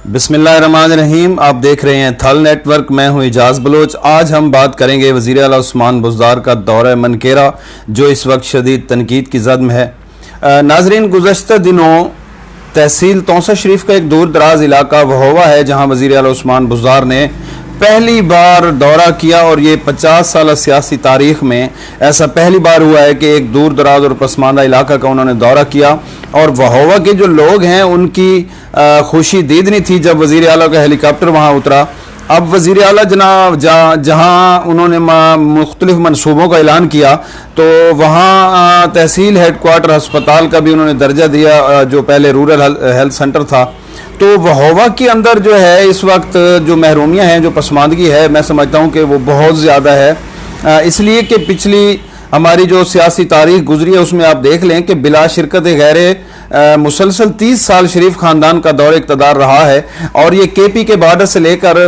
बिस्मिल्लाहिर्रहमानिर्रहीम। आप देख रहे हैं थल नेटवर्क। मैं हूं इजाज़ बलोच। आज हम बात करेंगे वज़ीर आला उस्मान बुज़दार का दौरा मनकेरा जो इस वक्त शदीद तनकीद की ज़द में है। नाज़रीन, गुज़श्ता दिनों तहसील तौसा शरीफ का एक दूर दराज इलाका वहोवा है जहां वज़ीर आला उस्मान बुज़दार ने पहली बार दौरा किया और ये 50 साल सियासी तारीख में ऐसा पहली बार हुआ है कि एक दूर दराज और पसमानदा इलाका का उन्होंने दौरा किया। और वहोवा के जो लोग हैं उनकी खुशी दीदनी थी जब वज़ीर आला का हेलीकॉप्टर वहाँ उतरा। अब वज़ीर आला जनाब जहाँ उन्होंने मुख्तलिफ मनसूबों का ऐलान किया तो वहाँ तहसील हेड क्वार्टर अस्पताल का भी उन्होंने दर्जा दिया जो पहले रूरल हेल्थ सेंटर था। तो वहोवा के अंदर जो है इस वक्त जो महरूमियाँ हैं, जो पसमानदगी है, मैं समझता हूँ कि वो बहुत ज़्यादा है। इसलिए कि पिछली हमारी जो सियासी तारीख गुजरी है उसमें आप देख लें कि बिला शिरकत गैर मुसलसल 30 साल शरीफ ख़ानदान का दौर इक़्तिदार रहा है और ये केपी के बॉर्डर से लेकर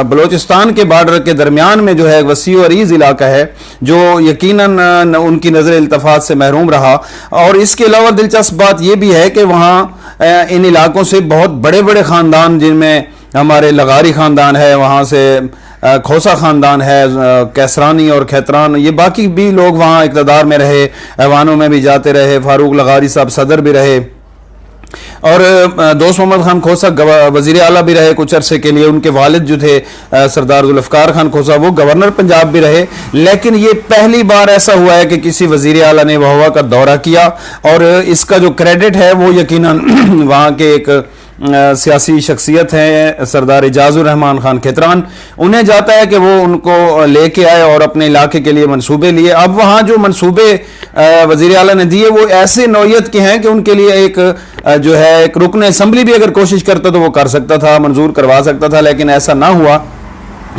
बलोचिस्तान के बॉर्डर के दरमियान में जो है वसी और अरीज़ इलाका है जो यकीनन उनकी नज़र इल्तफ़ात से महरूम रहा। और इसके अलावा दिलचस्प बात यह भी है कि वहाँ इन इलाकों से बहुत बड़े बड़े ख़ानदान, जिनमें हमारे लगारी ख़ानदान है, वहाँ से खोसा ख़ानदान है, कैसरानी और खैतरान, ये बाकी भी लोग वहाँ इक़्तिदार में रहे, ऐवानों में भी जाते रहे। फ़ारूक लगारी साहब सदर भी रहे और दोस्त मोहम्मद खान खोसा वज़ीर आला भी रहे कुछ अरसे के लिए। उनके वालिद जो थे सरदार जुल्फ़कार खान खोसा वो गवर्नर पंजाब भी रहे। लेकिन ये पहली बार ऐसा हुआ है कि किसी वज़ीर आला ने वहोवा का दौरा किया और इसका जो क्रेडिट है वो यकीनन वहाँ के एक सियासी शख्सियत हैं सरदार इजाज़ुर रहमान खान खैतरान, उन्हें जाता है कि वो उनको लेके आए और अपने इलाके के लिए मंसूबे लिए। अब वहाँ जो मंसूबे वज़ीर आला ने दिए वो ऐसे नौयत के हैं कि उनके लिए एक जो है एक रुकन असम्बली भी अगर कोशिश करता तो वो कर सकता था, मंजूर करवा सकता था, लेकिन ऐसा ना हुआ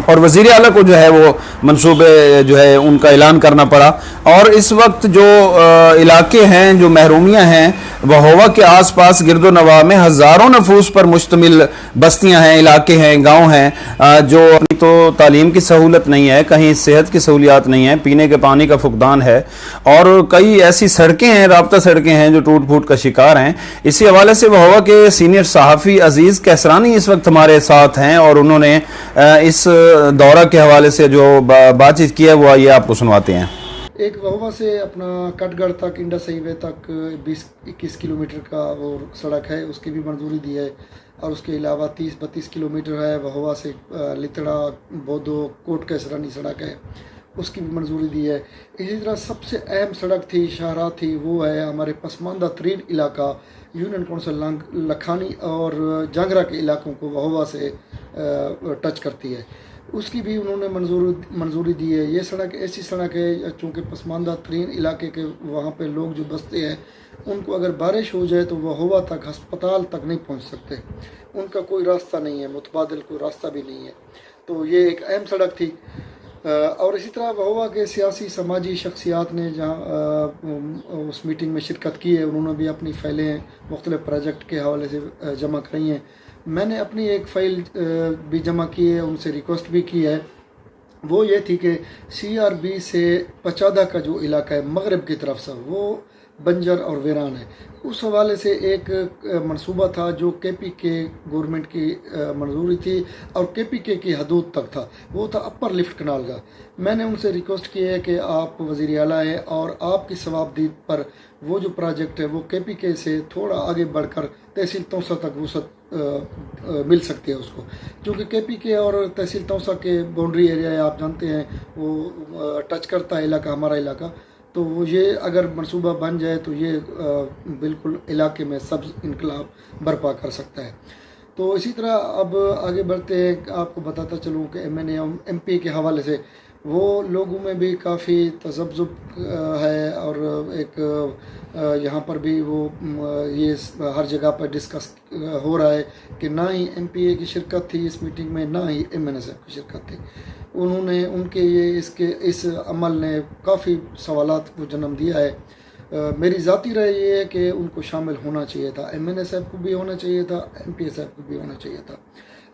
और वज़ीर आला को जो है वो मंसूबे जो है उनका ऐलान करना पड़ा। और इस वक्त जो इलाके हैं, जो महरूमियाँ हैं, वहोवा के आसपास गिरदो नवा में हज़ारों नफूस पर मुश्तमिल बस्तियाँ हैं, इलाके हैं, गांव हैं जो अपनी तो तालीम की सहूलत नहीं है, कहीं सेहत की सहूलियात नहीं है, पीने के पानी का फुकदान है और कई ऐसी सड़कें हैं, राब्ता सड़कें हैं जो टूट फूट का शिकार हैं। इसी हवाले से वहोवा के सीनियर सहाफ़ी अजीज़ कैसरानी इस वक्त हमारे साथ हैं और उन्होंने इस दौरा के हवाले से जो बातचीत की है वो आइए आपको सुनवाते हैं। एक वहोवा से अपना कटगढ़ तक, इंडस हाईवे तक 20-21 किलोमीटर का वो सड़क है, उसकी भी मंजूरी दी है। और उसके अलावा 30-32 किलोमीटर है वहोवा से लितड़ा बोदो कोट कैसरानी सड़क है, उसकी भी मंजूरी दी है। इसी तरह सबसे अहम सड़क थी, शाहराह थी, वो है हमारे पसमानदा तरीन इलाका यूनियन कौंसिल लखानी और जंगरा के इलाकों को वहोवा से टच करती है, उसकी भी उन्होंने मंजूरी दी है। ये सड़क ऐसी सड़क है चूँकि पसमानदा तरीन इलाके के वहाँ पे लोग जो बसते हैं उनको अगर बारिश हो जाए तो वहोवा तक, अस्पताल तक नहीं पहुँच सकते, उनका कोई रास्ता नहीं है, मुतबादिल कोई रास्ता भी नहीं है। तो ये एक अहम सड़क थी। और इसी तरह वहोवा के सियासी समाजी शख्सियात ने जहाँ उस मीटिंग में शिरकत की है, उन्होंने भी अपनी फ़ाइलें मुख्तलिफ़ प्रोजेक्ट के हवाले से जमा कराई हैं। मैंने अपनी एक फ़ाइल भी जमा की है, उनसे रिक्वेस्ट भी की है। वो ये थी कि CRB से पचादा का जो इलाका है मगरब की तरफ से वो बंजर और वीरान है, उस हवाले से एक मंसूबा था जो KPK गवर्नमेंट की मंजूरी थी और KPK की हदूद तक था, वो था अपर लिफ्ट कनाल का। मैंने उनसे रिक्वेस्ट की है कि आप वज़ीर आला हैं और आपकी सवाबदीद पर वो जो प्रोजेक्ट है वो KPK से थोड़ा आगे बढ़कर तहसील तौसा तक वसत मिल सकती है उसको, क्योंकि KPK और तहसील तौसा के बाउंड्री एरिया आप जानते हैं वो टच करता है इलाका, हमारा इलाका। तो ये अगर मंसूबा बन जाए तो ये बिल्कुल इलाके में सब्ज़ इनकलाब बर्पा कर सकता है। तो इसी तरह अब आगे बढ़ते हैं, आपको बताता चलूँ कि MNA MP के हवाले से वो लोगों में भी काफ़ी तज़ब्ज़ुब है और एक यहाँ पर भी वो ये हर जगह पर डिस्कस हो रहा है कि ना ही MPA की शिरकत थी इस मीटिंग में, ना ही MNA साहब की शिरकत थी। उन्होंने उनके ये इस अमल ने काफ़ी सवालात को जन्म दिया है। मेरी ज़ाती राय ये है कि उनको शामिल होना चाहिए था, MNA साहब को भी होना चाहिए था, MPA साहब को भी होना चाहिए था।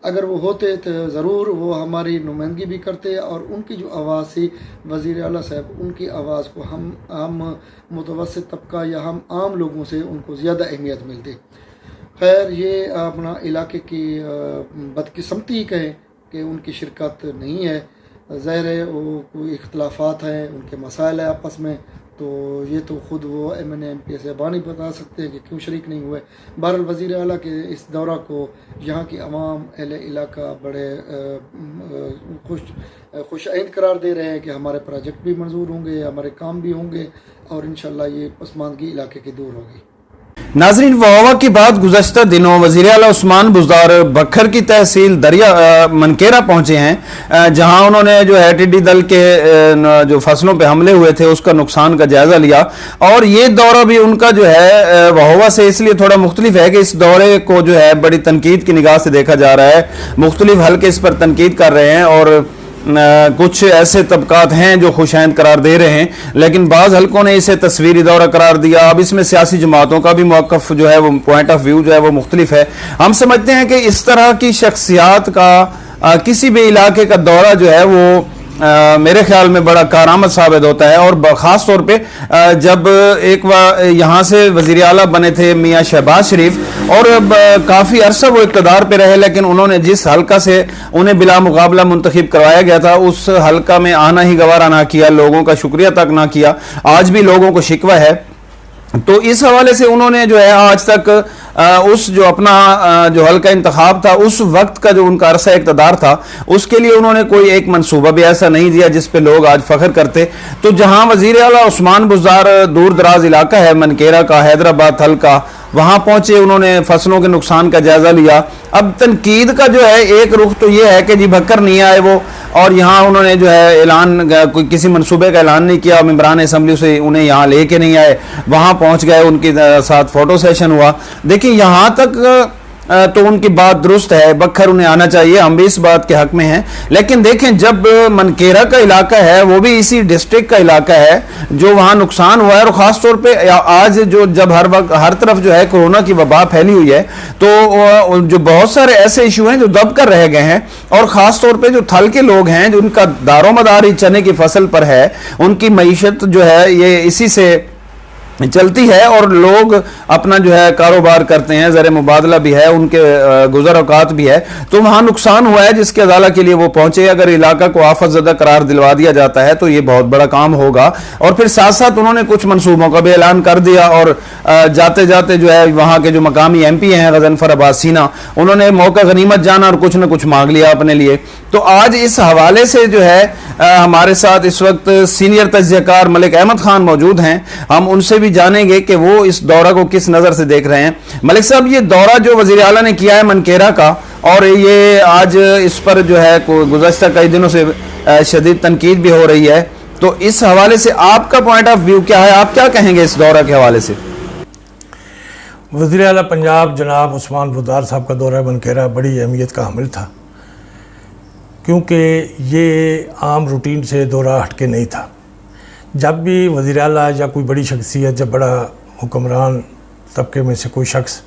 अगर वो होते तो ज़रूर वो हमारी नुमाइंदगी भी करते और उनकी जो आवाज़ थी वज़ीर आला साहब, उनकी आवाज़ को हम मुतवस्सित तबका या हम आम लोगों से उनको ज़्यादा अहमियत मिलती। खैर, ये अपना इलाके की बदकिस्मती कहें कि उनकी शिरकत नहीं है। ज़ाहिर है वो कोई इख्तलाफात हैं, उनके मसाइल हैं आपस में, तो ये तो ख़ुद वो MNA-MP साहबान ही बता सकते हैं कि क्यों शरीक नहीं हुए। बहरहाल वज़ीर आला के इस दौरा को यहाँ की आवाम अहले इलाका बड़े खुश आइंद करार दे रहे हैं कि हमारे प्रोजेक्ट भी मंजूर होंगे, हमारे काम भी होंगे और इंशाल्लाह ये पसमानदगी इलाके की दूर होगी। नाजरीन, वहवा के बाद गुज़श्ता दिनों वज़ीर आला उस्मान बुज़दार बखर की तहसील दरिया मनकेरा पहुंचे हैं, जहां उन्होंने जो है टिड्डी दल के जो फसलों पे हमले हुए थे उसका नुकसान का जायजा लिया। और ये दौरा भी उनका जो है वहवा से इसलिए थोड़ा मुख्तलिफ है कि इस दौरे को जो है बड़ी तनकीद की निगाह से देखा जा रहा है। मुख्तलिफ हल्के इस पर तनकीद कर रहे हैं और कुछ ऐसे तबकात हैं जो खुशैन करार दे रहे हैं, लेकिन बाज़ हल्कों ने इसे तस्वीरी दौरा करार दिया। अब इसमें सियासी जमातों का भी मौक़िफ़ जो है वो पॉइंट ऑफ व्यू जो है वो मुख्तलिफ है। हम समझते हैं कि इस तरह की शख्सियात का किसी भी इलाके का दौरा जो है वो मेरे ख्याल में बड़ा कारआमद साबित होता है। और ख़ास तौर पे जब एक यहाँ से वज़ीर आला बने थे मियाँ शहबाज शरीफ और काफ़ी अरसा वो इक़्तिदार पे रहे, लेकिन उन्होंने जिस हल्का से उन्हें बिला मुकाबला मुंतखब करवाया गया था उस हल्का में आना ही गवारा ना किया, लोगों का शुक्रिया तक ना किया। आज भी लोगों को शिकवा है। तो इस हवाले से उन्होंने जो है आज तक उस जो अपना जो हल्का इंतखाब था उस वक्त का जो उनका अरसा इक़्तिदार था उसके लिए उन्होंने कोई एक मंसूबा भी ऐसा नहीं दिया जिस पे लोग आज फख्र करते। तो जहां वज़ीर आला उस्मान बुज़दार दूर दराज इलाका है मनकेरा का, हैदराबाद हल्का, वहां पहुंचे, उन्होंने फसलों के नुकसान का जायजा लिया। अब तनकीद का जो है एक रुख तो ये है कि जी भक्कर नहीं आए वो, और यहाँ उन्होंने जो है ऐलान कोई किसी मनसूबे का ऐलान नहीं किया, मेंबरान असम्बली से उन्हें यहाँ लेके नहीं आए, वहाँ पहुँच गए, उनके साथ फ़ोटो सेशन हुआ। देखिए यहाँ तक तो उनकी बात दुरुस्त है, बखर उन्हें आना चाहिए, हम भी इस बात के हक में हैं। लेकिन देखें जब मनकेरा का इलाका है वो भी इसी डिस्ट्रिक्ट का इलाका है जो वहाँ नुकसान हुआ है, और ख़ास तौर पे आज जो जब हर वक्त हर तरफ जो है कोरोना की वबा फैली हुई है तो जो बहुत सारे ऐसे इशू हैं जो दब कर रह गए हैं, और ख़ास तौर पर जो थल के लोग हैं जिनका दारोमदार ही चने की फसल पर है, उनकी मईशत जो है ये इसी से चलती है और लोग अपना जो है कारोबार करते हैं, ज़र मुबादला भी है, उनके गुज़र औकात भी है। तो वहाँ नुकसान हुआ है जिसके अदाला के लिए वो पहुँचे। अगर इलाका को आफत ज़दा करार दिलवा दिया जाता है तो ये बहुत बड़ा काम होगा। और फिर साथ साथ उन्होंने कुछ मनसूबों का भी ऐलान कर दिया, और जाते जाते जो है वहाँ के जो मकामी MP हैं गज़नफ़र अब्बास सीना, उन्होंने मौका गनीमत जाना और कुछ न कुछ मांग लिया अपने लिए। तो आज इस हवाले से जो है हमारे साथ इस वक्त सीनियर तज्ज़ियाकार मलिक अहमद खान मौजूद हैं, हम उनसे भी जानेंगे कि वो इस दौरा को किस नज़र से देख रहे हैं। मलिक साहब, ये दौरा जो वज़ीर आला ने किया है मनकेरा का, और ये आज इस पर जो है गुज़श्ता कई दिनों से शदीद तनकीद भी हो रही है, तो इस हवाले से आपका पॉइंट ऑफ व्यू क्या है, आप क्या कहेंगे इस दौरा के हवाले से? वज़ीर आला पंजाब जनाब उस्मान बुज़दार साहब का दौरा मनकेरा बड़ी अहमियत का हामिल था, क्योंकि ये आम रूटीन से दौरा हटके नहीं था। जब भी वज़ीर आला या कोई बड़ी शख्सियत, जब बड़ा हुक्मरान तबके में से कोई शख्स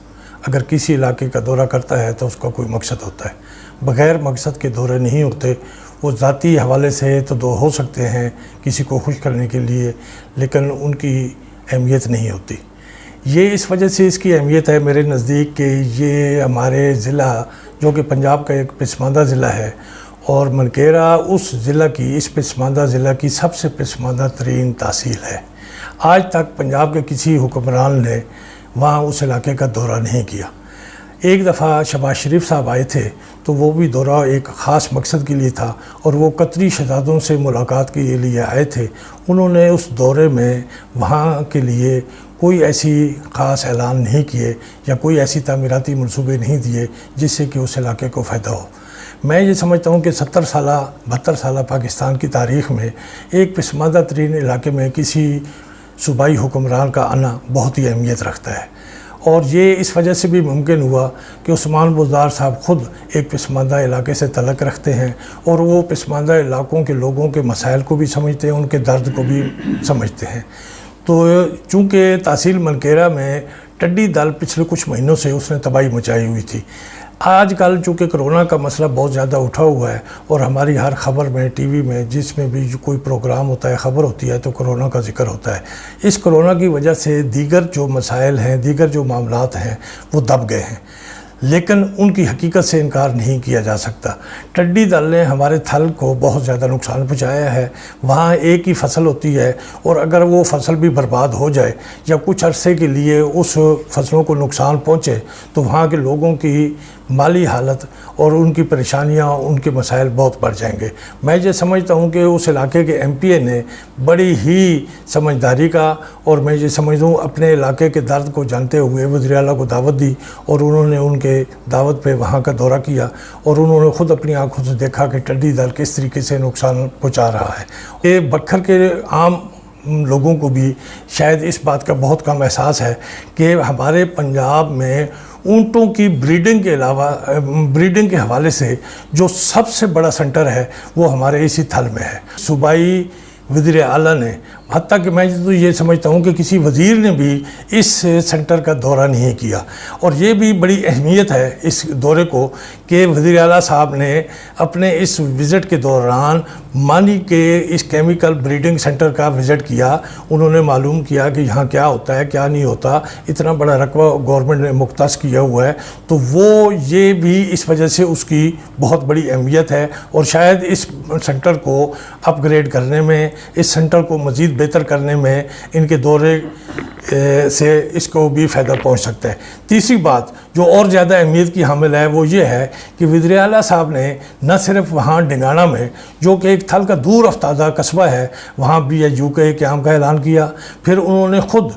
अगर किसी इलाके का दौरा करता है तो उसका कोई मकसद होता है। बग़ैर मकसद के दौरे नहीं होते। वो ज़ाती हवाले से तो दो हो सकते हैं किसी को खुश करने के लिए, लेकिन उनकी अहमियत नहीं होती। ये इस वजह से इसकी अहमियत है मेरे नज़दीक कि ये हमारे ज़िला जो कि पंजाब का एक पसमानदा ज़िला है, और मनकेरा उस ज़िला की, इस पसमानदा ज़िला की सबसे पसमानदा तरीन तहसील है। आज तक पंजाब के किसी हुक्मरान ने वहाँ उस इलाके का दौरा नहीं किया। एक दफ़ा शहबाज शरीफ साहब आए थे तो वो भी दौरा एक ख़ास मकसद के लिए था, और वो कतरी शहजादों से मुलाकात के लिए आए थे। उन्होंने उस दौरे में वहाँ के लिए कोई ऐसी ख़ास ऐलान नहीं किए या कोई ऐसी तामीराती मनसूबे नहीं दिए जिससे कि उस इलाके को फ़ायदा हो। मैं ये समझता हूँ कि 72 साल पाकिस्तान की तारीख़ में एक पसमानदा तरीन इलाके में किसी सूबाई हुक्मरान का आना बहुत ही अहमियत रखता है, और ये इस वजह से भी मुमकिन हुआ कि उस्मान बुज़दार साहब ख़ुद एक पसमानदा इलाके से तल्लुक़ रखते हैं, और वो पसमानदा इलाकों के लोगों के मसाइल को भी समझते हैं, उनके दर्द को भी समझते हैं। तो चूँकि तहसील मनकेरा में टिड्डी दल पिछले कुछ महीनों से उसने तबाही मचाई हुई थी। आजकल चूँकि कोरोना का मसला बहुत ज़्यादा उठा हुआ है और हमारी हर खबर में, टीवी में, जिसमें भी जो कोई प्रोग्राम होता है, ख़बर होती है, तो कोरोना का जिक्र होता है। इस कोरोना की वजह से दीगर जो मसाइल हैं, दीगर जो मामलात हैं, वो दब गए हैं, लेकिन उनकी हकीकत से इनकार नहीं किया जा सकता। टिड्डी दल ने हमारे थल को बहुत ज़्यादा नुकसान पहुँचाया है। वहाँ एक ही फसल होती है और अगर वो फसल भी बर्बाद हो जाए या कुछ अरसे के लिए उस फसलों को नुकसान पहुँचे तो वहाँ के लोगों की माली हालत और उनकी परेशानियाँ, उनके मसाइल बहुत बढ़ जाएंगे। मैं ये समझता हूँ कि उस इलाके के MPA ने बड़ी ही समझदारी का और मैं ये समझता हूँ अपने इलाके के दर्द को जानते हुए वज़ीर आला को दावत दी और उन्होंने उनके दावत पे वहाँ का दौरा किया और उन्होंने ख़ुद अपनी आंखों से देखा कि टिड्डी दल किस तरीके से नुकसान पहुँचा रहा है। ये बखर के आम लोगों को भी शायद इस बात का बहुत कम एहसास है कि हमारे पंजाब में ऊँटों की ब्रीडिंग के अलावा ब्रीडिंग के हवाले से जो सबसे बड़ा सेंटर है वो हमारे इसी थल में है। सूबाई वज़ीर आला ने, हत्ता कि मैं तो ये समझता हूँ कि किसी वज़ीर ने भी इस सेंटर का दौरा नहीं किया और ये भी बड़ी अहमियत है इस दौरे को कि वज़ीर आला साहब ने अपने इस विज़िट के दौरान मानी के इस केमिकल ब्रीडिंग सेंटर का विज़िट किया। उन्होंने मालूम किया कि यहाँ क्या होता है, क्या नहीं होता। इतना बड़ा रकबा गवर्नमेंट ने मुख्तस किया हुआ है, तो वो ये भी इस वजह से उसकी बहुत बड़ी अहमियत है और शायद इस सेंटर को अपग्रेड करने में, इस सेंटर को मज़ीद बेहतर करने में इनके दौरे से इसको भी फ़ायदा पहुंच सकता है। तीसरी बात जो और ज़्यादा अहमियत की हामिल है वो ये है कि वज़ीर आला साहब ने न सिर्फ वहाँ डिंगाना में, जो कि एक थल का दूर अफ्तादा कस्बा है, वहाँ BIU के क़याम का ऐलान किया, फिर उन्होंने ख़ुद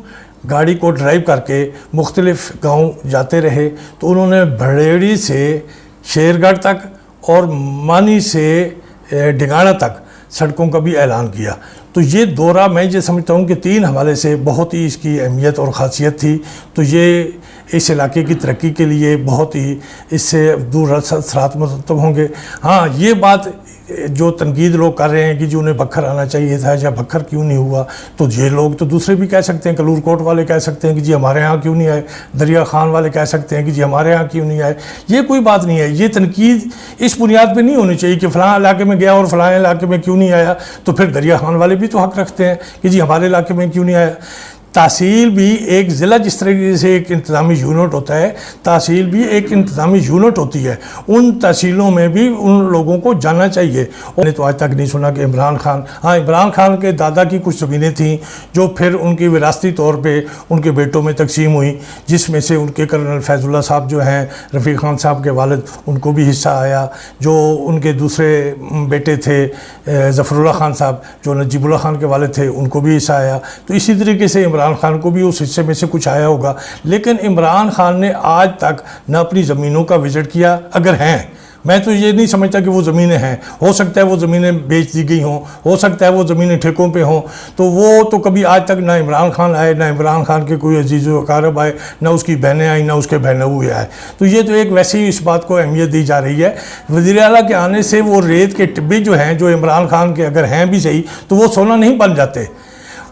गाड़ी को ड्राइव करके मुख्तलिफ़ गाँव जाते रहे। तो उन्होंने भड़ेड़ी से शेरगढ़ तक और मानी से डिंगाना तक सड़कों का भी ऐलान किया। तो ये दौरा मैं ये समझता हूँ कि 3 हवाले से बहुत ही इसकी अहमियत और ख़ासियत थी। तो ये इस इलाके की तरक्की के लिए बहुत ही इससे दूर असरात मुरतब होंगे। हाँ, ये बात जो तनकीद लोग कर रहे हैं कि जी उन्हें बखर आना चाहिए था या बखर क्यों नहीं हुआ, तो ये लोग तो दूसरे भी कह सकते हैं। कलूर कोट वाले कह सकते हैं कि जी हमारे यहाँ क्यों नहीं आए, दरिया खान वाले कह सकते हैं कि जी हमारे यहाँ क्यों नहीं आए। ये कोई बात नहीं है। ये तनकीद इस बुनियाद पे नहीं होनी चाहिए कि फ़लाँ इलाके में गया और फ़लाँ इलाके में क्यों नहीं आया, तो फिर दरिया खान वाले भी तो हक़ रखते हैं कि जी हमारे इलाके में क्यों नहीं आया। तहसील भी एक ज़िला जिस तरीके से एक इंतज़ामी यूनिट होता है, तहसील भी एक इंतज़ामी यूनिट होती है। उन तहसीलों में भी उन लोगों को जाना चाहिए। उन्हें तो आज तक नहीं सुना कि इमरान खान, हाँ इमरान खान के दादा की कुछ ज़मीनें थीं जो फिर उनकी विरासती तौर पे उनके बेटों में तकसीम हुई, जिसमें से उनके कर्नल फैज़ुल्लाह साहब जो हैं, रफ़ीक खान साहब के वालिद, उनको भी हिस्सा आया। जो उनके दूसरे बेटे थे ज़फ़रुल्लाह खान साहब, जो नजीबुल्लाह खान के वालिद थे, उनको भी हिस्सा आया। तो इसी तरीके से इमरान खान को भी उस हिस्से में से कुछ आया होगा। लेकिन इमरान खान ने आज तक न अपनी ज़मीनों का विज़िट किया। अगर हैं, मैं तो ये नहीं समझता कि वो ज़मीनें हैं। हो सकता है वो ज़मीनें बेच दी गई हों, हो सकता है वो ज़मीनें ठेकों पे हों, तो वो तो कभी आज तक ना इमरान खान आए, ना इमरान खान के कोई अजीज़ व अक़ारब आए, ना उसकी बहनें आई, ना उसके बहनोई आए। तो ये तो एक वैसे ही इस बात को अहमियत दी जा रही है। वज़ीर आला के आने से वो रेत के टिब्बे जो हैं, जो इमरान खान के अगर हैं भी सही, तो वो सोना नहीं बन जाते।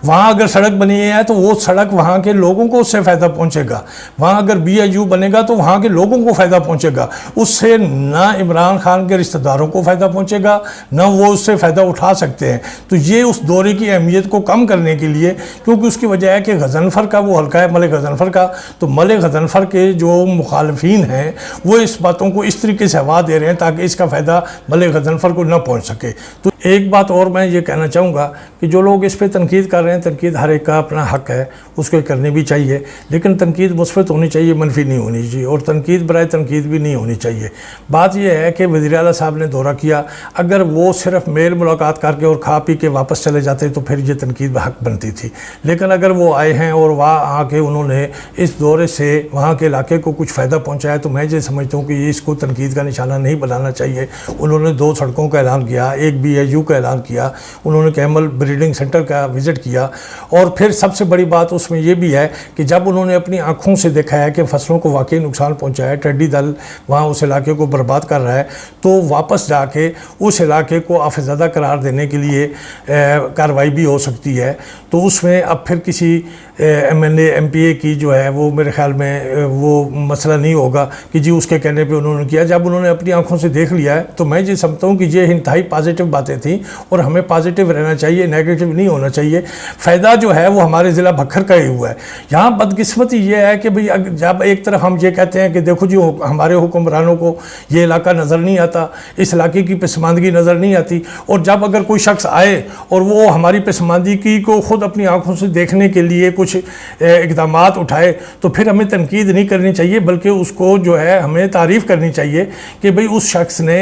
वहाँ अगर सड़क बनी है तो वो सड़क वहाँ के लोगों को उससे फ़ायदा पहुँचेगा। वहाँ अगर BIU बनेगा तो वहाँ के लोगों को फ़ायदा पहुँचेगा। उससे ना इमरान खान के रिश्तेदारों को फ़ायदा पहुँचेगा, ना वो उससे फ़ायदा उठा सकते हैं। तो ये उस दौरे की अहमियत को कम करने के लिए, क्योंकि उसकी वजह है कि गज़नफ़र का वो हल्का है, मलिक गज़नफ़र का, तो मलिक गज़नफ़र के जो मुखालफीन हैं वो इस बातों को इस तरीके से हवा दे रहे हैं ताकि इसका फ़ायदा मलिक गज़नफ़र को न पहुँच सके। तो एक बात और मैं ये कहना चाहूँगा कि जो लोग इस पर तनकीद कर रहे हैं, तनकीद हर एक का अपना हक़ है, उसको करनी भी चाहिए, लेकिन तनकीद मुस्बत होनी चाहिए, मनफी नहीं होनी चाहिए, और तनकीद बराए तनकीद भी नहीं होनी चाहिए। बात यह है कि वज़ीर आला साहब ने दौरा किया, अगर वो सिर्फ मेल मुलाकात करके और खा पी के वापस चले जाते तो फिर ये तनकीद हक़ बनती थी। लेकिन अगर वो आए हैं और वहाँ आके उन्होंने इस दौरे से वहाँ के इलाके को कुछ फ़ायदा पहुँचाया, तो मैं ये समझता हूँ कि इसको तनकीद का निशाना नहीं बनाना चाहिए। उन्होंने 2 सड़कों का ऐलान किया, एक BIU का ऐलान किया, उन्होंने कैमल ब्रीडिंग सेंटर का विज़िट किया, किया। और फिर सबसे बड़ी बात उसमें ये भी है कि जब उन्होंने अपनी आंखों से देखा है कि फसलों को वाकई नुकसान पहुंचा है, टिड्डी दल वहाँ उस इलाके को बर्बाद कर रहा है, तो वापस जाके उस इलाके को आफज़दा करार देने के लिए कार्रवाई भी हो सकती है। तो उसमें अब फिर किसी MLA MPA की जो है वो मेरे ख्याल में वो मसला नहीं होगा कि जी उसके कहने पे उन्होंने किया। जब उन्होंने अपनी आंखों से देख लिया है तो मैं ये समझता हूँ कि ये इंतहाई पॉजिटिव बातें थी और हमें पॉजिटिव रहना चाहिए, नेगेटिव नहीं होना चाहिए। फ़ायदा जो है वो हमारे ज़िला भक्खर का ही हुआ है। यहाँ बदकिस्मती ये है कि भाई जब एक तरफ हम ये कहते हैं कि देखो जी हमारे हुक्मरानों को ये इलाका नज़र नहीं आता, इस इलाके की पसमानदगी नज़र नहीं आती, और जब अगर कोई शख्स आए और वो हमारी पसमानदगी को ख़ुद अपनी आंखों से देखने के लिए कुछ इक़दाम उठाए तो फिर हमें तनकीद नहीं करनी चाहिए, बल्कि उसको जो है हमें तारीफ़ करनी चाहिए कि भाई उस शख्स ने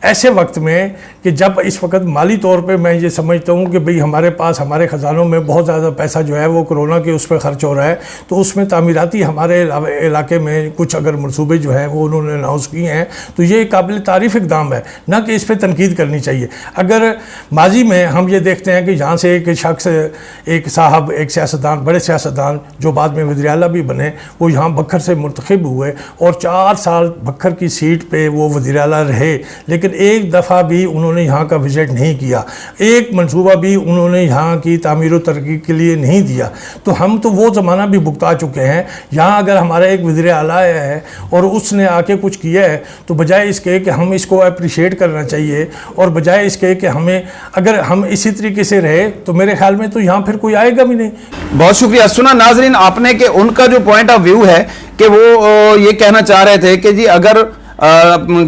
ऐसे वक्त में कि जब इस वक्त माली तौर पे मैं ये समझता हूँ कि भाई हमारे पास हमारे ख़जानों में बहुत ज़्यादा पैसा जो है वो कोरोना के उस पर ख़र्च हो रहा है, तो उसमें तामीराती हमारे इलाके में कुछ अगर मनसूबे जो हैं वो उन्होंने अनाउंस किए हैं तो ये काबिल तारीफ़ इक़दाम है, ना कि इस पर तनकीद करनी चाहिए। अगर माजी में हम ये देखते हैं कि यहाँ से एक शख्स, एक साहब, एक सियासतदान, बड़े सियासतदान जो बाद में वज़ीर आला भी बने, वो यहाँ बखर से मुंतखब हुए और 4 साल बखर की सीट पे वो वज़ीर आला रहे, लेकिन एक दफ़ा भी उन्होंने यहाँ का विज़िट नहीं किया, एक मंसूबा भी उन्होंने यहाँ की तामीर व तरक्की के लिए नहीं दिया। तो हम तो वो ज़माना भी भुगता चुके हैं। यहाँ अगर हमारा एक वज़ीर आला है और उसने आके कुछ किया है तो बजाय इसके कि हम इसको अप्रिशिएट करना चाहिए और बजाय इसके कि हमें, अगर हम इसी तरीके से रहे तो मेरे ख्याल में तो यहाँ फिर कोई आएगा भी नहीं। बहुत शुक्रिया। सुना नाजरीन आपने कि उनका जो पॉइंट ऑफ व्यू है कि वो ये कहना चाह रहे थे कि जी अगर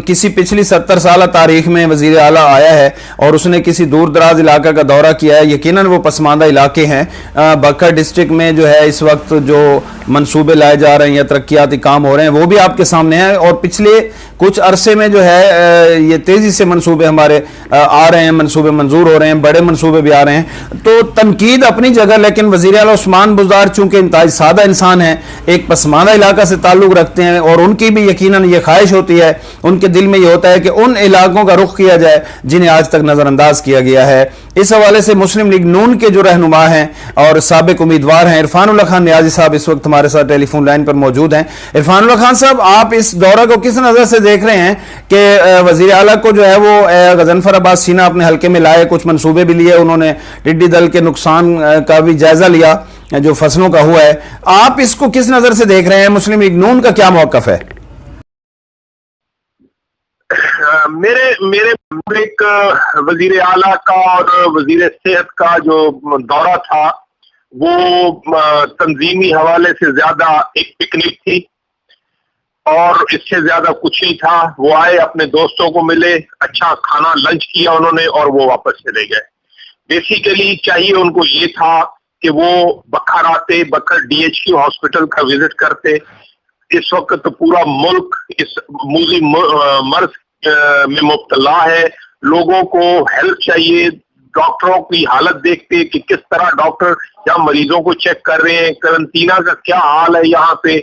किसी पिछली 70 साल तारीख में वजीर आला आया है और उसने किसी दूर दराज इलाका का दौरा किया है, यकीनन वो पसमानदा इलाके हैं। बक्कर डिस्ट्रिक्ट में जो है इस वक्त जो मंसूबे लाए जा रहे हैं या तरक्याती काम हो रहे हैं वो भी आपके सामने है, और पिछले कुछ अरसे में जो है ये तेज़ी से मंसूबे हमारे आ रहे हैं, मंसूबे मंजूर हो रहे हैं, बड़े मंसूबे भी आ रहे हैं। तो तनकीद अपनी जगह, लेकिन वज़ीर आला उस्मान बुज़दार चूँकि इंतहाई सादा इंसान है, एक पसमानदा इलाका से ताल्लुक़ रखते हैं और उनकी भी यकीनन ये ख्वाहिश होती है, उनके दिल में ये होता है कि उन इलाकों का रुख किया जाए जिन्हें आज तक नज़रअंदाज किया गया है। इस हवाले से मुस्लिम लीग नून के जो रहनुमा हैं और साबिक उम्मीदवार हैं इरफानुल्लाह खान नियाज़ी साहब इस वक्त हमारे साथ टेलीफोन लाइन पर मौजूद हैं। इरफानुल्लाह खान साहब, आप इस दौरा को किस नज़र से देख रहे हैं कि वज़ीर आला को जो है वो गजनफर अब्बास सीना अपने हल्के में लाए, कुछ मंसूबे भी लिए, उन्होंने टिड्डी दल के नुकसान का भी जायजा लिया जो फसलों का हुआ है, आप इसको किस नज़र से देख रहे हैं? मुस्लिम लीग नून का क्या मौक़िफ़ है? मेरे एक वजीर आला का और वजीर सेहत का जो दौरा था वो तंजीमी हवाले से ज्यादा एक पिकनिक थी और इससे ज्यादा कुछ नहीं था। वो आए, अपने दोस्तों को मिले, अच्छा खाना लंच किया उन्होंने और वो वापस चले गए। बेसिकली चाहिए उनको ये था कि वो बखर आते, बखर DHQ हॉस्पिटल का विजिट करते। इस वक्त तो पूरा मुल्क इस मूजी मर्ज में मुब्तला है, लोगों को हेल्प चाहिए। डॉक्टरों की हालत देखते कि किस तरह डॉक्टर यहाँ मरीजों को चेक कर रहे हैं, करंटीना का क्या हाल है यहाँ पे,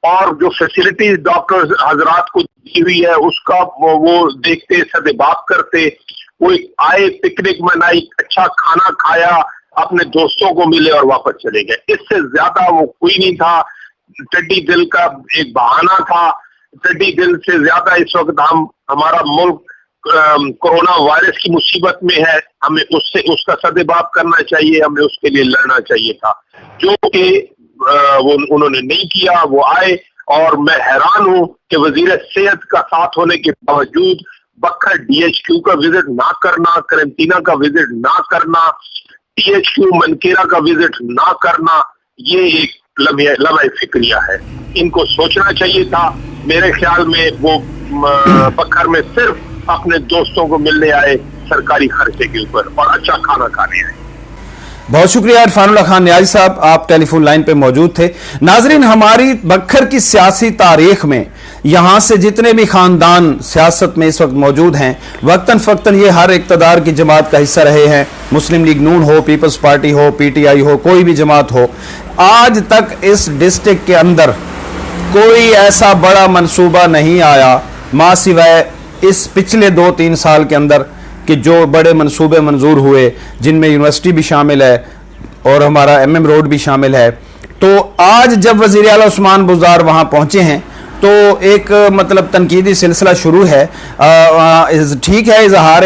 और जो फैसिलिटीज डॉक्टर हजरात को दी हुई है उसका वो देखते, सदेबाप करते। वो आए, पिकनिक मनाई, अच्छा खाना खाया, अपने दोस्तों को मिले और वापस चले गए। इससे ज्यादा वो कोई नहीं था। टिड्डी दिल का एक बहाना था। टिड्डी दिल से ज्यादा इस वक्त हमारा मुल्क कोरोना वायरस की मुसीबत में है, हमें उसका सदेबाप करना चाहिए, हमें उसके लिए लड़ना चाहिए था, जो कि वो उन्होंने नहीं किया। वो आए और मैं हैरान हूं कि वजीर सेहत का साथ होने के बावजूद बखर DHQ का विजिट ना करना, करंटीना का विजिट ना करना, THQ मनकेरा का विजिट ना करना, ये एक लम्हे फिक्रिया है। इनको सोचना चाहिए था। मेरे ख्याल में वो बखर में सिर्फ अपने दोस्तों को मिलने आए सरकारी खर्चे के ऊपर और अच्छा खाना खाने आए। बहुत शुक्रिया इरफानुल्लाह खान नियाज़ी साहब, आप टेलीफोन लाइन पे मौजूद थे। नाजरीन, हमारी बखर की सियासी तारीख में यहाँ से जितने भी खानदान सियासत में इस वक्त मौजूद हैं, वक्तन फ़क्तन ये हर इक़्तिदार की जमात का हिस्सा रहे हैं। मुस्लिम लीग नून हो, पीपल्स पार्टी हो, PTI हो, कोई भी जमात हो, आज तक इस डिस्ट्रिक्ट के अंदर कोई ऐसा बड़ा मंसूबा नहीं आया माँ सिवाय इस पिछले 2-3 साल के अंदर कि जो बड़े मंसूबे मंजूर हुए, जिनमें यूनिवर्सिटी भी शामिल है, और हमारा MM रोड भी शामिल है। तो आज जब वज़ीर आला उस्मान बुज़दार वहाँ पहुँचे हैं तो एक मतलब तनकीदी सिलसिला शुरू है। ठीक है, इजहार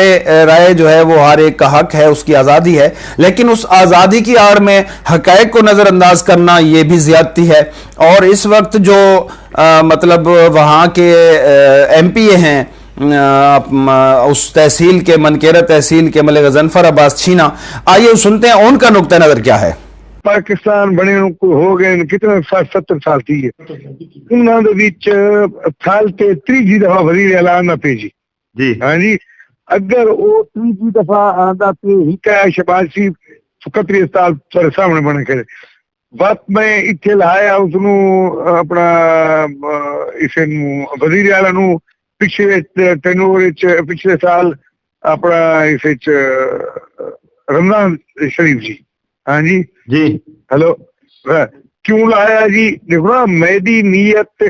राय जो है वो हर एक का हक है, उसकी आज़ादी है, लेकिन उस आज़ादी की आड़ में हक़ाइक़ को नज़रअंदाज करना ये भी ज़्यादती है। और इस वक्त जो मतलब वहाँ के MP हैं उस तहसील के, मनकेरा तहसील के मलिक गज़नफ़र अब्बास छीना, आइए सुनते हैं उनका नुक्ता नज़र क्या है। पाकिस्तान बने हो गए कितने 60-70 साल थी है। उन्होंने बीच साल ते 30 दफा वज़ीर आला आना पे जी। हाँ जी, अगर वो 30 दफा आंदा ते हिका शहबाज शरीफ 31 साल पर सामने बने करे बात मैं इत्थे लाया उसनु अपना इसे वज़ीर आला नु पिछले टेनोर पिछले साल अपना इसे रमजान शरीफ जी। हाँ जी जी हेलो, क्यों लाया जी? देखो ना, मेरी नीयत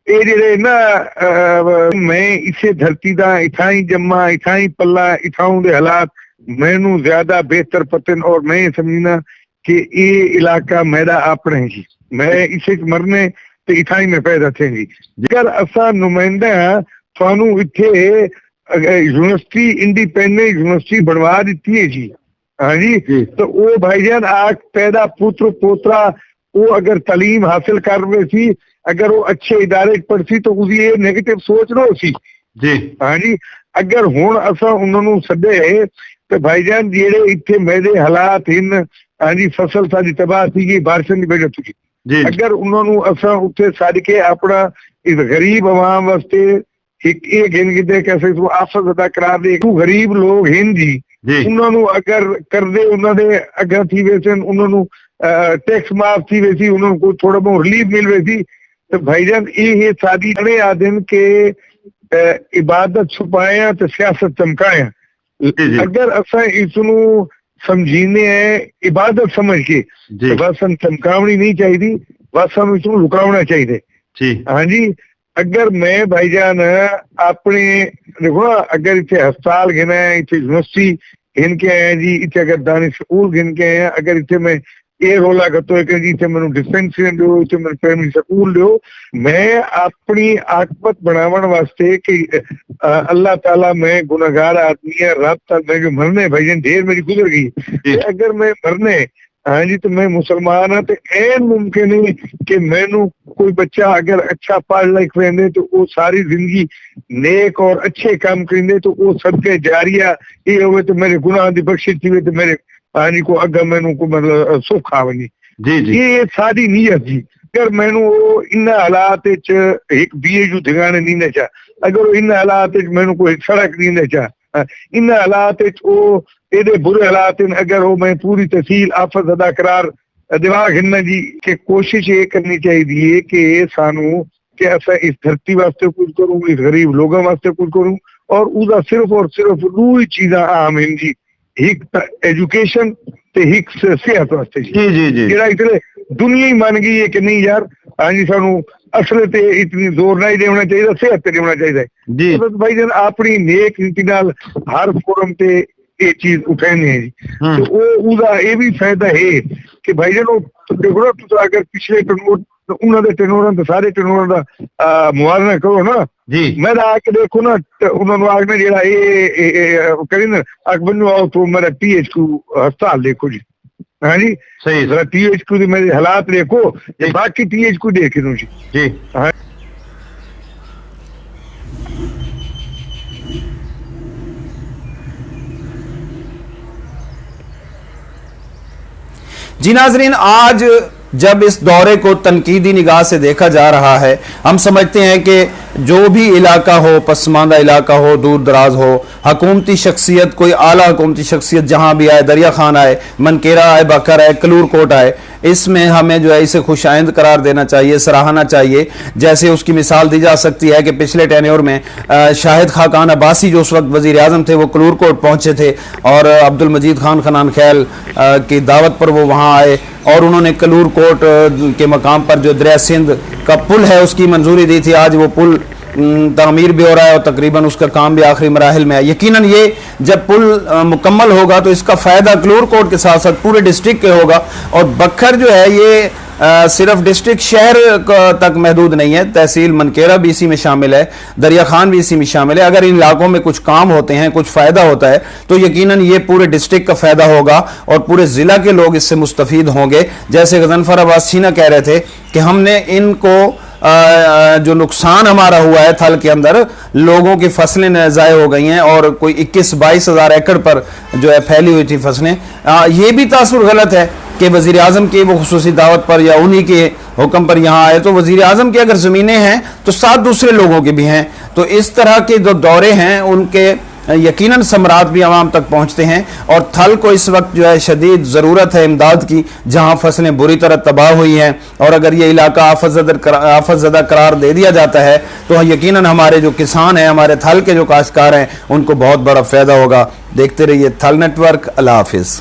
ये जेड़े ना मैं इसे धरती दा इथा ही जम्मा, इथा ही पला, इथाऊ दे हालात मैनू ज्यादा बेहतर पतन और मैं समझना कि ये इलाका मेरा अपना है जी। मैं इसे मरने ते इथा ही में पैदा थे जी। जेकर असा नुमाइंदा थानू इथे यूनिवर्सिटी इंडिपेंडेंट यूनिवर्सिटी बनवा दी है जी। हाँ जी, तो वो भाईजान आग पैदा पुत्र पोतरा वो अगर तालीम हासिल कर रहे थी, अगर वो अच्छे इदारे पढ़ती तो उसकी ये नेगेटिव सोच ना सी जी। हाँ जी, अगर हुण असा उन्होंने सदे तो भाईजान जेड़े इत्थे मेरे हालात हिन, हाँ जी, फसल सारी तबाह थी, बारिशों की वजह थी। अगर उन्होंने असा उत्थे सद के अपना इस गरीब अवाम वास्ते एक गिनगिते कैसे आफत अदा करार दे, गरीब लोग हिन जी, उन्होंने अगर कर दे उन्होंने अगर थी वैसे उन्होंने टैक्स माफ थी वैसी उन्होंने कोई थोड़ा बहुत रिलीफ मिल वैसी, तो भाईजान ये सारी बड़े आदमी के इबादत छुपाया तो सियासत चमकाया। अगर असा इसनू समझीने है इबादत समझ के तो बस हम चमकावनी नहीं चाहिए, बस हम इसनू लुकावना चाहिए। हाँ जी, अगर मैं भाईजान अपने देखो ना, अगर इतने अस्पताल गिना है, इतने यूनिवर्सिटी गिन के आए जी, इतने अगर दानिश स्कूल गिन के आए, अगर इतने मैं ये रोला करता है कि जी इतने मैंने डिस्पेंसरी दो, इतने मैंने प्राइमरी स्कूल दो, मैं अपनी आकबत बनावन वास्ते कि अल्लाह ताला मैं गुनाहगार आदमी है, रब तक मैं जो मरने भाईजान ढेर मेरी गुजर गई, अगर मैं मरने हाँ जी तो मैं मुसलमान हाँ, तो ऐन मुमकिन है कि मैनू कोई बच्चा अगर अच्छा पढ़ लिख लेंदे तो वो सारी जिंदगी नेक और अच्छे काम करेंदे तो वो सबके जारिया ये होवे तो मेरे गुनाह दी बख्शिश थी तो मेरे हाँ जी को अगर मैनू को मतलब सुख आवनी जी। ये सारी नीयत जी। अगर मैनू इन हालात एक BAU ठिकाने नहीं चा, अगर इन हालात मैनू कोई सड़क नहीं चा, इन हालात एडे बुरे हालात अगर वो मैं पूरी तहसील आफत अदा करार दिमाग हिन्ना जी के कोशिश ये करनी चाहिए कि सानू कि असा इस धरती वास्ते कुछ करूं, इस गरीब लोगों वास्ते कुछ करूं, और उसका सिर्फ और सिर्फ दो ही चीजा आम हैं जी, एक एजुकेशन ते एक सेहत वास्ते जी। जेड़ा इतने दुनिया ही मान गई है कि नहीं यार हाँ जी सानू असले ते इतनी जोर नहीं देना चाहिए, सेहत ते देना चाहिए जी। तो भाई जन अपनी नेक नीति नाल हर फोरम ते ये चीज उठाने हैं जी, तो वो उसका ये भी फायदा है कि भाई जन देखो ना, तो अगर पिछले टर्नोवर उन्होंने टेनोर तो सारे टेनोर का मुआवजा करो ना जी, मैं आके देखो ना उन्होंने आगे जेड़ा ये करी ना आग बनो आओ तो मेरा THQ अस्पताल देखो जी। हाँ जी सही, जरा THQ के मेरे हालात देखो, बाकी THQ देखे नो जी। हाँ जी नाजरीन, आज जब इस दौरे को तनकीदी निगाह से देखा जा रहा है, हम समझते हैं कि जो भी इलाका हो, पसमानदा इलाका हो, दूर दराज हो, हकूमती शख्सियत, कोई आला हकूमती शख्सियत जहाँ भी आए, दरिया खान आए, मनकेरा आए, बकर आए, कलूर कोट आए, इसमें हमें जो है इसे खुशाइंद करार देना चाहिए, सराहना चाहिए। जैसे उसकी मिसाल दी जा सकती है कि पिछले टेन्योर में शाहिद खाकान अब्बासी जो उस वक्त वज़ीर आज़म थे वो कलूर कोट पहुँचे थे और अब्दुल मजीद खान खनान खैल की दावत पर वो वहाँ आए और उन्होंने कलूर कोट के मकाम पर जो दरिया सिंध का पुल है उसकी मंजूरी दी थी। आज वो पुल तामीर भी हो रहा है और तकरीबन उसका काम भी आखिरी मराहिल में है। यकीनन ये जब पुल मुकम्मल होगा तो इसका फ़ायदा क्लोर कोट के साथ साथ पूरे डिस्ट्रिक्ट के होगा। और बखर जो है ये सिर्फ डिस्ट्रिक्ट शहर तक महदूद नहीं है, तहसील मनकेरा भी इसी में शामिल है, दरिया खान भी इसी में शामिल है। अगर इन इलाकों में कुछ काम होते हैं, कुछ फ़ायदा होता है तो यकीनन ये पूरे डिस्ट्रिक्ट का फ़ायदा होगा और पूरे ज़िला के लोग इससे मुस्तफ़ीद होंगे। जैसे गज़नफ़र अब्बास छीना कह रहे थे कि हमने इनको जो नुकसान हमारा हुआ है थल के अंदर, लोगों की फसलें ज़ाय हो गई हैं और कोई 21-22 हज़ार एकड़ पर जो है फैली हुई थी फसलें। ये भी तासुर गलत है कि वज़ीर आज़म की वो खुसूसी दावत पर या उन्हीं के हुक्म पर यहाँ आए। तो वज़ीर आज़म की अगर ज़मीनें हैं तो 7 दूसरे लोगों की भी हैं। तो इस तरह के जो दौरे हैं उनके यकीनन समरात भी आवाम तक पहुँचते हैं। और थल को इस वक्त जो है शदीद ज़रूरत है इमदाद की, जहाँ फसलें बुरी तरह तबाह हुई हैं। और अगर ये इलाका आफत ज़दा करार दे दिया जाता है तो यकीनन हमारे जो किसान हैं, हमारे थल के जो काश्तकार हैं, उनको बहुत बड़ा फ़ायदा होगा। देखते रहिए थल नेटवर्क। अल्लाह हाफिज़।